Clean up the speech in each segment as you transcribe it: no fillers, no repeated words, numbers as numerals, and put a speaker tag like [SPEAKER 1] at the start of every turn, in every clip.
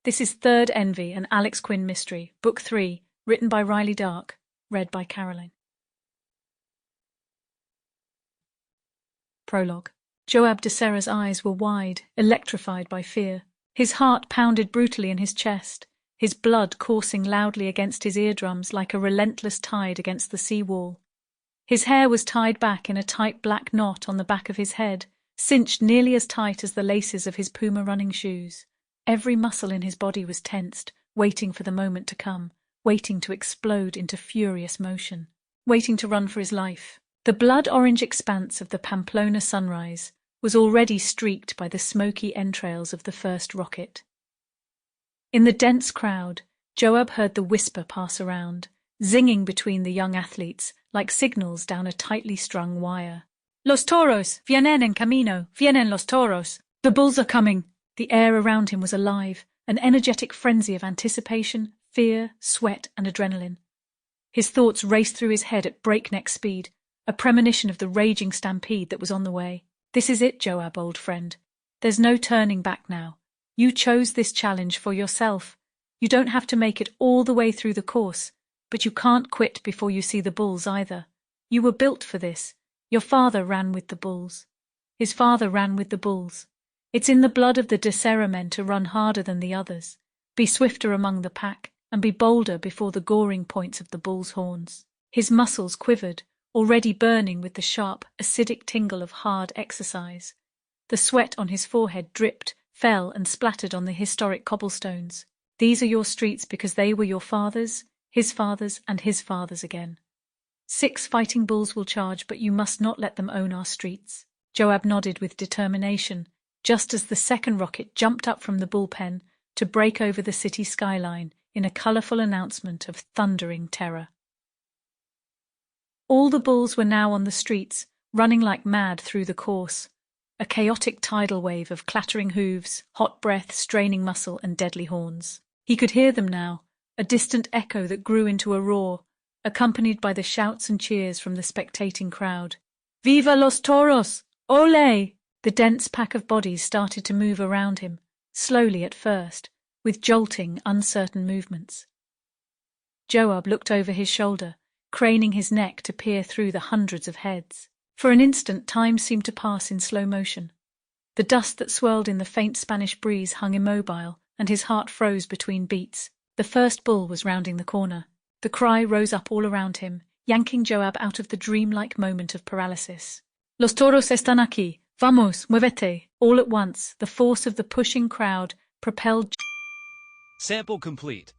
[SPEAKER 1] This is Third Envy, an Alex Quinn mystery, Book 3, written by Rylie Dark, read by Caroline. Prologue. Joab de Serra's eyes were wide, electrified by fear. His heart pounded brutally in his chest, his blood coursing loudly against his eardrums like a relentless tide against the sea wall. His hair was tied back in a tight black knot on the back of his head, cinched nearly as tight as the laces of his Puma running shoes. Every muscle in his body was tensed, waiting for the moment to come, waiting to explode into furious motion, waiting to run for his life. The blood-orange expanse of the Pamplona sunrise was already streaked by the smoky entrails of the first rocket. In the dense crowd, Joab heard the whisper pass around, zinging between the young athletes like signals down a tightly strung wire. "Los toros! Vienen en camino! Vienen los toros! The bulls are coming!" The air around him was alive, an energetic frenzy of anticipation, fear, sweat, and adrenaline. His thoughts raced through his head at breakneck speed, a premonition of the raging stampede that was on the way. "This is it, Joab, old friend. There's no turning back now. You chose this challenge for yourself. You don't have to make it all the way through the course, but you can't quit before you see the bulls either. You were built for this. Your father ran with the bulls. His father ran with the bulls. It's in the blood of the de Serra men to run harder than the others, be swifter among the pack, and be bolder before the goring points of the bull's horns." His muscles quivered, already burning with the sharp, acidic tingle of hard exercise. The sweat on his forehead dripped, fell, and splattered on the historic cobblestones. These are your streets because they were your fathers', his fathers', and his fathers' again. 6 fighting bulls will charge, but you must not let them own our streets. Joab nodded with determination, just as the second rocket jumped up from the bullpen to break over the city skyline in a colorful announcement of thundering terror. All the bulls were now on the streets, running like mad through the course, a chaotic tidal wave of clattering hooves, hot breath, straining muscle, and deadly horns. He could hear them now, a distant echo that grew into a roar, accompanied by the shouts and cheers from the spectating crowd. "Viva los toros! Ole!" The dense pack of bodies started to move around him, slowly at first, with jolting, uncertain movements. Joab looked over his shoulder, craning his neck to peer through the hundreds of heads. For an instant, time seemed to pass in slow motion. The dust that swirled in the faint Spanish breeze hung immobile, and his heart froze between beats. The first bull was rounding the corner. The cry rose up all around him, yanking Joab out of the dreamlike moment of paralysis. "Los toros están aquí! Vamos, muévete!" All at once, the force of the pushing crowd propelled.
[SPEAKER 2] Sample complete.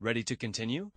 [SPEAKER 2] Ready to continue?